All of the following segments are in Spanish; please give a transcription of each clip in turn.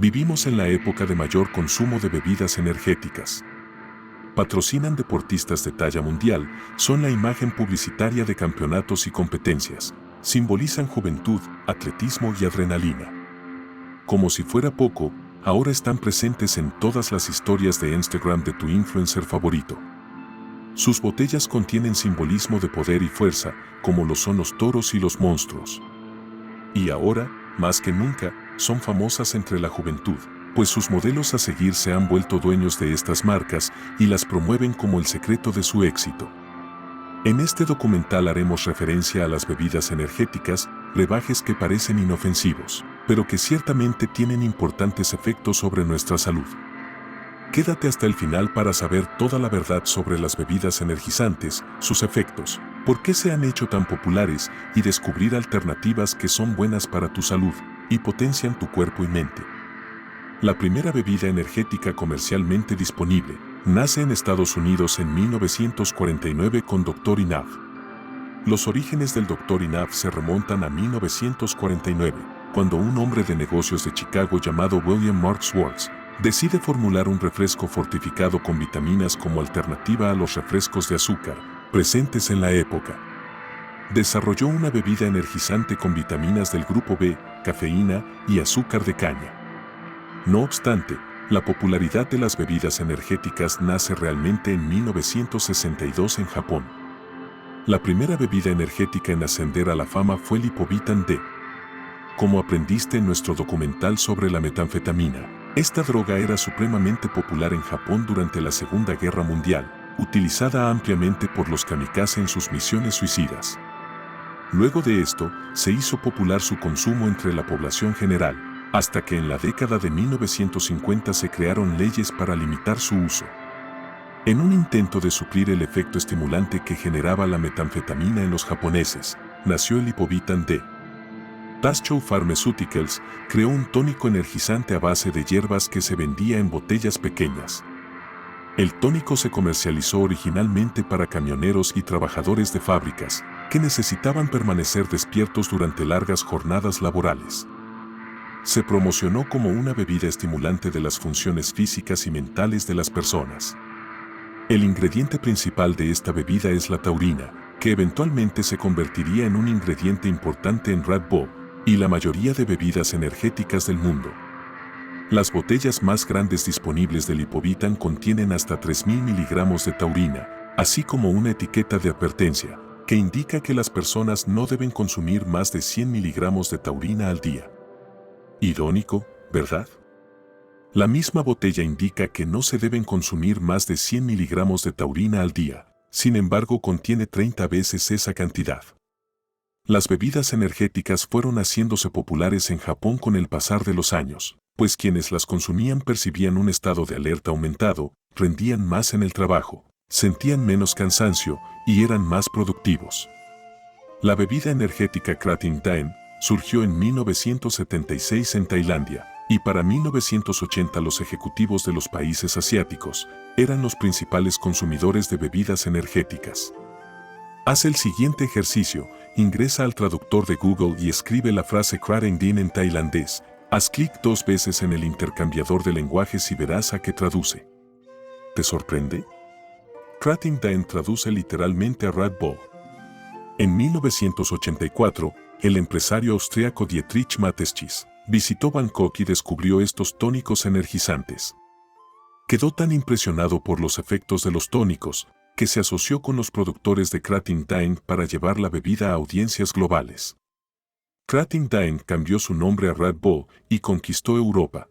Vivimos en la época de mayor consumo de bebidas energéticas. Patrocinan deportistas de talla mundial, son la imagen publicitaria de campeonatos y competencias, simbolizan juventud, atletismo y adrenalina. Como si fuera poco, ahora están presentes en todas las historias de Instagram de tu influencer favorito. Sus botellas contienen simbolismo de poder y fuerza, como lo son los toros y los monstruos. Y ahora, más que nunca, son famosas entre la juventud, pues sus modelos a seguir se han vuelto dueños de estas marcas y las promueven como el secreto de su éxito. En este documental haremos referencia a las bebidas energéticas, brebajes que parecen inofensivos, pero que ciertamente tienen importantes efectos sobre nuestra salud. Quédate hasta el final para saber toda la verdad sobre las bebidas energizantes, sus efectos, por qué se han hecho tan populares y descubrir alternativas que son buenas para tu salud y potencian tu cuerpo y mente. La primera bebida energética comercialmente disponible nace en Estados Unidos en 1949 con Dr. Enough. Los orígenes del Dr. Enough se remontan a 1949, cuando un hombre de negocios de Chicago llamado William Mark Schwartz decide formular un refresco fortificado con vitaminas como alternativa a los refrescos de azúcar presentes en la época. Desarrolló una bebida energizante con vitaminas del grupo B, cafeína y azúcar de caña. No obstante, la popularidad de las bebidas energéticas nace realmente en 1962 en Japón. La primera bebida energética en ascender a la fama fue el Lipovitan D. Como aprendiste en nuestro documental sobre la metanfetamina, esta droga era supremamente popular en Japón durante la Segunda Guerra Mundial, utilizada ampliamente por los kamikaze en sus misiones suicidas. Luego de esto, se hizo popular su consumo entre la población general, hasta que en la década de 1950 se crearon leyes para limitar su uso. En un intento de suplir el efecto estimulante que generaba la metanfetamina en los japoneses, nació el Lipovitan D. Tascho Pharmaceuticals creó un tónico energizante a base de hierbas que se vendía en botellas pequeñas. El tónico se comercializó originalmente para camioneros y trabajadores de fábricas, que necesitaban permanecer despiertos durante largas jornadas laborales. Se promocionó como una bebida estimulante de las funciones físicas y mentales de las personas. El ingrediente principal de esta bebida es la taurina, que eventualmente se convertiría en un ingrediente importante en Red Bull y la mayoría de bebidas energéticas del mundo. Las botellas más grandes disponibles de Lipovitan contienen hasta 3.000 miligramos de taurina, así como una etiqueta de advertencia, que indica que las personas no deben consumir más de 100 miligramos de taurina al día. Irónico, ¿verdad? La misma botella indica que no se deben consumir más de 100 miligramos de taurina al día, sin embargo contiene 30 veces esa cantidad. Las bebidas energéticas fueron haciéndose populares en Japón con el pasar de los años, pues quienes las consumían percibían un estado de alerta aumentado, rendían más en el trabajo, sentían menos cansancio y eran más productivos. La bebida energética Kratin Daen surgió en 1976 en Tailandia, y para 1980 los ejecutivos de los países asiáticos eran los principales consumidores de bebidas energéticas. Haz el siguiente ejercicio, ingresa al traductor de Google y escribe la frase Kratin Daen en tailandés. Haz clic 2 veces en el intercambiador de lenguajes y verás a qué traduce. ¿Te sorprende? Kratin Daen traduce literalmente a Red Bull. En 1984, el empresario austriaco Dietrich Mateschitz visitó Bangkok y descubrió estos tónicos energizantes. Quedó tan impresionado por los efectos de los tónicos, que se asoció con los productores de Kratin Daen para llevar la bebida a audiencias globales. Kratin Daen cambió su nombre a Red Bull y conquistó Europa.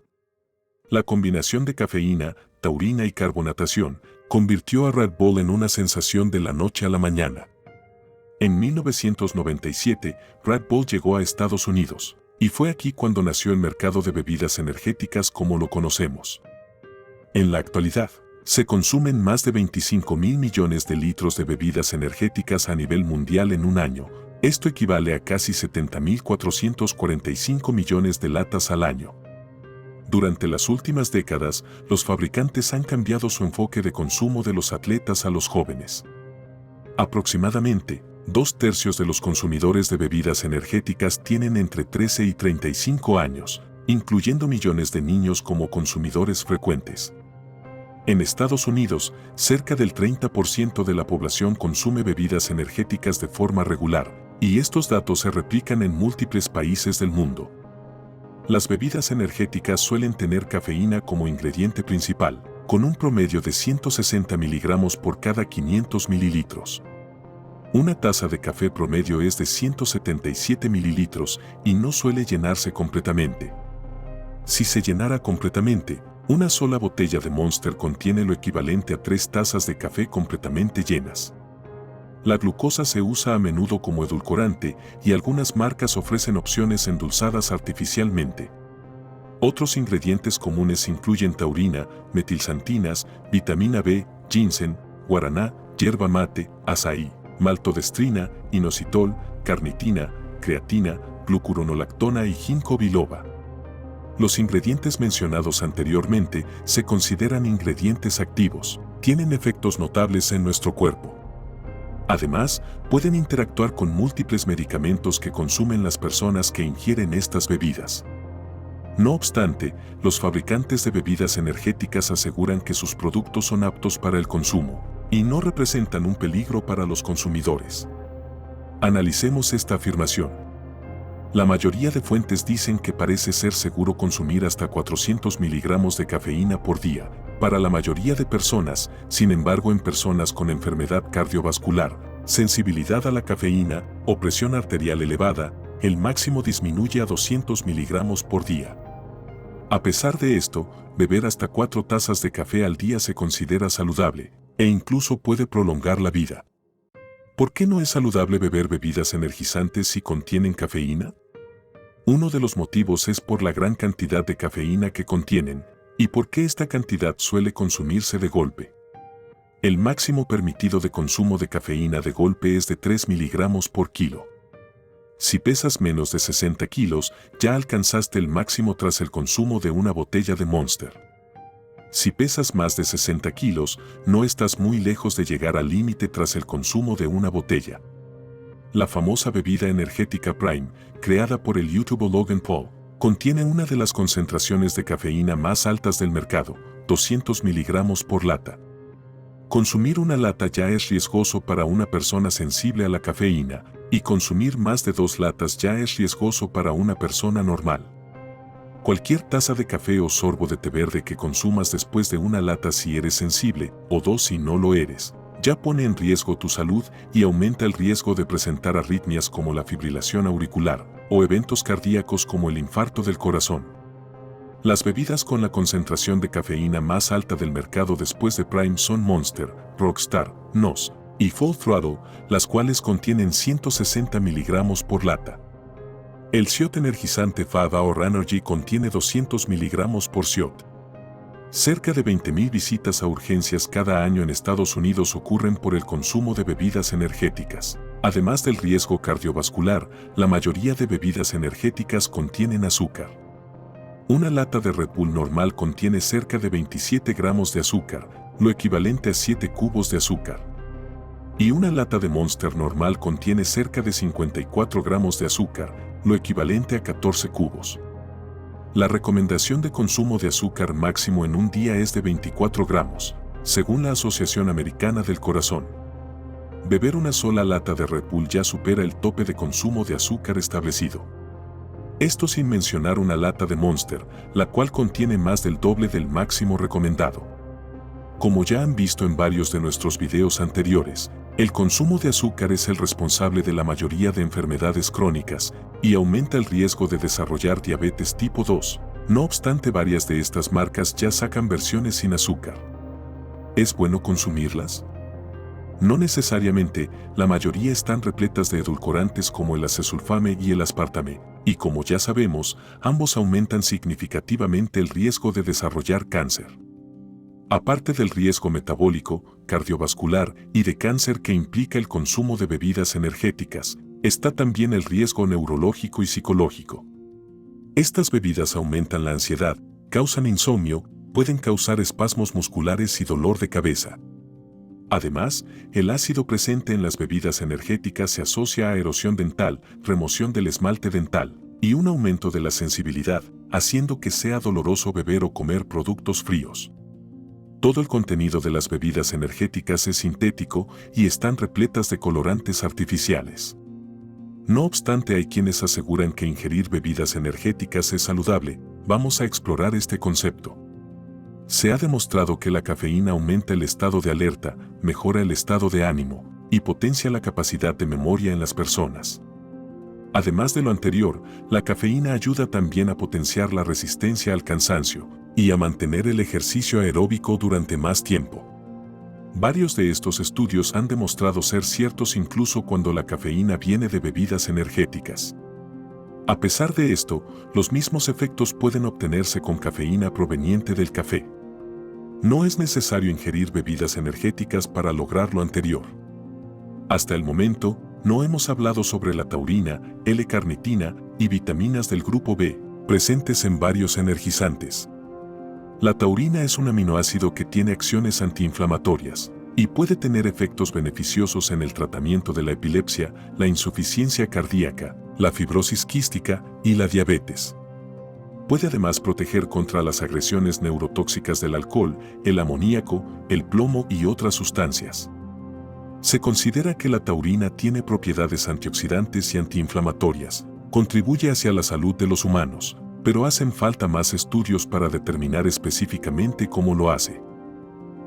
La combinación de cafeína, taurina y carbonatación convirtió a Red Bull en una sensación de la noche a la mañana. En 1997, Red Bull llegó a Estados Unidos, y fue aquí cuando nació el mercado de bebidas energéticas como lo conocemos. En la actualidad, se consumen más de 25.000 millones de litros de bebidas energéticas a nivel mundial en un año. Esto equivale a casi 70.445 millones de latas al año. Durante las últimas décadas, los fabricantes han cambiado su enfoque de consumo de los atletas a los jóvenes. Aproximadamente, 2/3 de los consumidores de bebidas energéticas tienen entre 13 y 35 años, incluyendo millones de niños como consumidores frecuentes. En Estados Unidos, cerca del 30% de la población consume bebidas energéticas de forma regular, y estos datos se replican en múltiples países del mundo. Las bebidas energéticas suelen tener cafeína como ingrediente principal, con un promedio de 160 miligramos por cada 500 mililitros. Una taza de café promedio es de 177 mililitros y no suele llenarse completamente. Si se llenara completamente, una sola botella de Monster contiene lo equivalente a 3 tazas de café completamente llenas. La glucosa se usa a menudo como edulcorante y algunas marcas ofrecen opciones endulzadas artificialmente. Otros ingredientes comunes incluyen taurina, metilsantinas, vitamina B, ginseng, guaraná, yerba mate, azaí, maltodestrina, inositol, carnitina, creatina, glucuronolactona y ginkgo biloba. Los ingredientes mencionados anteriormente se consideran ingredientes activos, tienen efectos notables en nuestro cuerpo. Además, pueden interactuar con múltiples medicamentos que consumen las personas que ingieren estas bebidas. No obstante, los fabricantes de bebidas energéticas aseguran que sus productos son aptos para el consumo y no representan un peligro para los consumidores. Analicemos esta afirmación. La mayoría de fuentes dicen que parece ser seguro consumir hasta 400 miligramos de cafeína por día. Para la mayoría de personas, sin embargo, en personas con enfermedad cardiovascular, sensibilidad a la cafeína o presión arterial elevada, el máximo disminuye a 200 miligramos por día. A pesar de esto, beber hasta 4 tazas de café al día se considera saludable e incluso puede prolongar la vida. ¿Por qué no es saludable beber bebidas energizantes si contienen cafeína? Uno de los motivos es por la gran cantidad de cafeína que contienen, y por qué esta cantidad suele consumirse de golpe. El máximo permitido de consumo de cafeína de golpe es de 3 miligramos por kilo. Si pesas menos de 60 kilos, ya alcanzaste el máximo tras el consumo de una botella de Monster. Si pesas más de 60 kilos, no estás muy lejos de llegar al límite tras el consumo de una botella. La famosa bebida energética Prime, creada por el youtuber Logan Paul, contiene una de las concentraciones de cafeína más altas del mercado, 200 miligramos por lata. Consumir una lata ya es riesgoso para una persona sensible a la cafeína, y consumir más de 2 latas ya es riesgoso para una persona normal. Cualquier taza de café o sorbo de té verde que consumas después de una lata si eres sensible, o 2 si no lo eres, ya pone en riesgo tu salud y aumenta el riesgo de presentar arritmias como la fibrilación auricular, o eventos cardíacos como el infarto del corazón. Las bebidas con la concentración de cafeína más alta del mercado después de Prime son Monster, Rockstar, NOS y Full Throttle, las cuales contienen 160 miligramos por lata. El shot energizante 5 Hour Energy contiene 200 miligramos por shot. Cerca de 20,000 visitas a urgencias cada año en Estados Unidos ocurren por el consumo de bebidas energéticas. Además del riesgo cardiovascular, la mayoría de bebidas energéticas contienen azúcar. Una lata de Red Bull normal contiene cerca de 27 gramos de azúcar, lo equivalente a 7 cubos de azúcar. Y una lata de Monster normal contiene cerca de 54 gramos de azúcar, lo equivalente a 14 cubos. La recomendación de consumo de azúcar máximo en un día es de 24 gramos, según la Asociación Americana del Corazón. Beber una sola lata de Red Bull ya supera el tope de consumo de azúcar establecido. Esto sin mencionar una lata de Monster, la cual contiene más del doble del máximo recomendado. Como ya han visto en varios de nuestros videos anteriores, el consumo de azúcar es el responsable de la mayoría de enfermedades crónicas y aumenta el riesgo de desarrollar diabetes tipo 2. No obstante, varias de estas marcas ya sacan versiones sin azúcar. ¿Es bueno consumirlas? No necesariamente, la mayoría están repletas de edulcorantes como el acesulfame y el aspartame, y como ya sabemos, ambos aumentan significativamente el riesgo de desarrollar cáncer. Aparte del riesgo metabólico, cardiovascular y de cáncer que implica el consumo de bebidas energéticas, está también el riesgo neurológico y psicológico. Estas bebidas aumentan la ansiedad, causan insomnio, pueden causar espasmos musculares y dolor de cabeza. Además, el ácido presente en las bebidas energéticas se asocia a erosión dental, remoción del esmalte dental y un aumento de la sensibilidad, haciendo que sea doloroso beber o comer productos fríos. Todo el contenido de las bebidas energéticas es sintético y están repletas de colorantes artificiales. No obstante, hay quienes aseguran que ingerir bebidas energéticas es saludable. Vamos a explorar este concepto. Se ha demostrado que la cafeína aumenta el estado de alerta, mejora el estado de ánimo y potencia la capacidad de memoria en las personas. Además de lo anterior, la cafeína ayuda también a potenciar la resistencia al cansancio y a mantener el ejercicio aeróbico durante más tiempo. Varios de estos estudios han demostrado ser ciertos incluso cuando la cafeína viene de bebidas energéticas. A pesar de esto, los mismos efectos pueden obtenerse con cafeína proveniente del café. No es necesario ingerir bebidas energéticas para lograr lo anterior. Hasta el momento, no hemos hablado sobre la taurina, L-carnitina y vitaminas del grupo B, presentes en varios energizantes. La taurina es un aminoácido que tiene acciones antiinflamatorias y puede tener efectos beneficiosos en el tratamiento de la epilepsia, la insuficiencia cardíaca, la fibrosis quística y la diabetes. Puede además proteger contra las agresiones neurotóxicas del alcohol, el amoníaco, el plomo y otras sustancias. Se considera que la taurina tiene propiedades antioxidantes y antiinflamatorias, contribuye hacia la salud de los humanos, pero hacen falta más estudios para determinar específicamente cómo lo hace.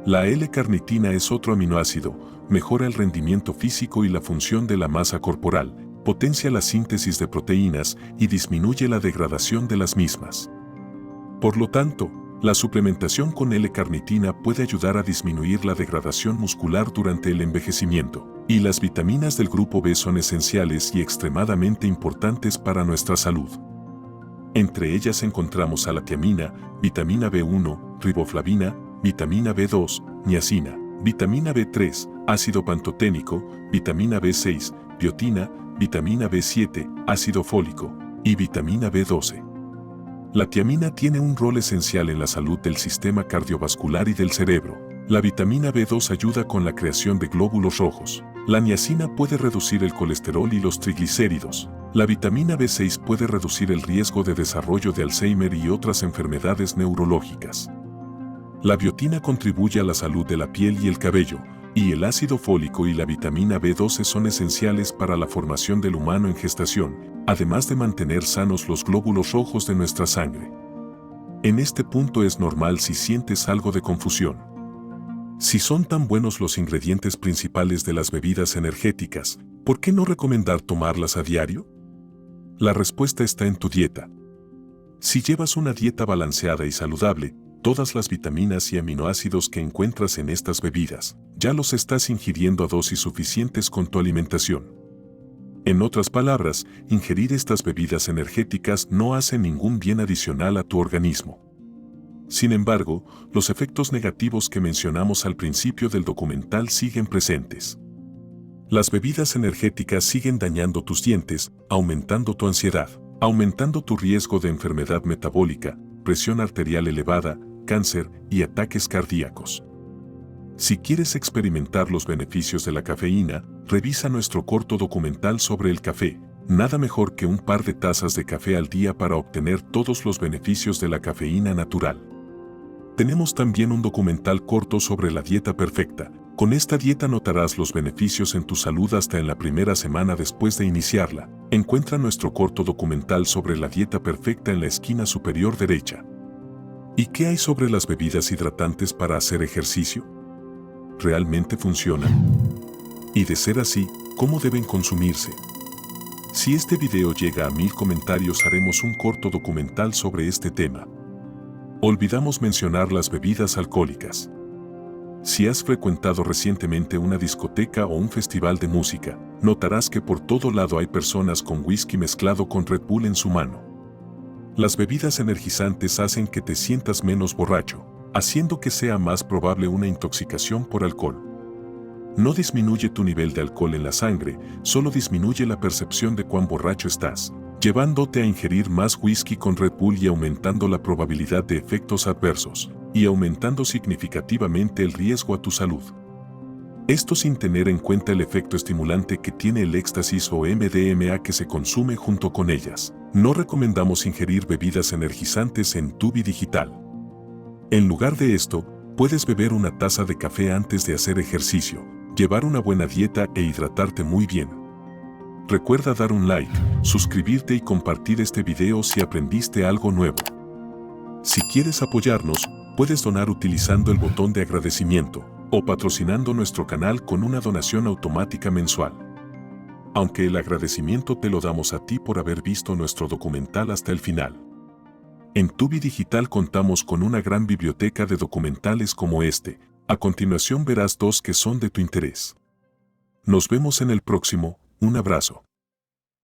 La L-carnitina es otro aminoácido, mejora el rendimiento físico y la función de la masa corporal, potencia la síntesis de proteínas y disminuye la degradación de las mismas. Por lo tanto, la suplementación con L-carnitina puede ayudar a disminuir la degradación muscular durante el envejecimiento, y las vitaminas del grupo B son esenciales y extremadamente importantes para nuestra salud. Entre ellas encontramos a la tiamina, vitamina B1, riboflavina, vitamina B2, niacina, vitamina B3, ácido pantoténico, vitamina B6, biotina, vitamina B7, ácido fólico y vitamina B12. La tiamina tiene un rol esencial en la salud del sistema cardiovascular y del cerebro. La vitamina B2 ayuda con la creación de glóbulos rojos. La niacina puede reducir el colesterol y los triglicéridos. La vitamina B6 puede reducir el riesgo de desarrollo de Alzheimer y otras enfermedades neurológicas. La biotina contribuye a la salud de la piel y el cabello, y el ácido fólico y la vitamina B12 son esenciales para la formación del humano en gestación, además de mantener sanos los glóbulos rojos de nuestra sangre. En este punto es normal si sientes algo de confusión. Si son tan buenos los ingredientes principales de las bebidas energéticas, ¿por qué no recomendar tomarlas a diario? La respuesta está en tu dieta. Si llevas una dieta balanceada y saludable, todas las vitaminas y aminoácidos que encuentras en estas bebidas, ya los estás ingiriendo a dosis suficientes con tu alimentación. En otras palabras, ingerir estas bebidas energéticas no hace ningún bien adicional a tu organismo. Sin embargo, los efectos negativos que mencionamos al principio del documental siguen presentes. Las bebidas energéticas siguen dañando tus dientes, aumentando tu ansiedad, aumentando tu riesgo de enfermedad metabólica, presión arterial elevada, cáncer y ataques cardíacos. Si quieres experimentar los beneficios de la cafeína, revisa nuestro corto documental sobre el café. Nada mejor que un par de tazas de café al día para obtener todos los beneficios de la cafeína natural. Tenemos también un documental corto sobre la dieta perfecta. Con esta dieta notarás los beneficios en tu salud hasta en la primera semana después de iniciarla. Encuentra nuestro corto documental sobre la dieta perfecta en la esquina superior derecha. ¿Y qué hay sobre las bebidas hidratantes para hacer ejercicio? ¿Realmente funcionan? Y de ser así, ¿cómo deben consumirse? Si este video llega a 1000 comentarios, haremos un corto documental sobre este tema. Olvidamos mencionar las bebidas alcohólicas. Si has frecuentado recientemente una discoteca o un festival de música, notarás que por todo lado hay personas con whisky mezclado con Red Bull en su mano. Las bebidas energizantes hacen que te sientas menos borracho, haciendo que sea más probable una intoxicación por alcohol. No disminuye tu nivel de alcohol en la sangre, solo disminuye la percepción de cuán borracho estás, llevándote a ingerir más whisky con Red Bull y aumentando la probabilidad de efectos adversos, y aumentando significativamente el riesgo a tu salud. Esto sin tener en cuenta el efecto estimulante que tiene el éxtasis o MDMA que se consume junto con ellas. No recomendamos ingerir bebidas energizantes en Tubi Digital. En lugar de esto, puedes beber una taza de café antes de hacer ejercicio, llevar una buena dieta e hidratarte muy bien. Recuerda dar un like, suscribirte y compartir este video si aprendiste algo nuevo. Si quieres apoyarnos, puedes donar utilizando el botón de agradecimiento o patrocinando nuestro canal con una donación automática mensual. Aunque el agradecimiento te lo damos a ti por haber visto nuestro documental hasta el final. En Tubi Digital contamos con una gran biblioteca de documentales como este. A continuación verás 2 que son de tu interés. Nos vemos en el próximo. Un abrazo.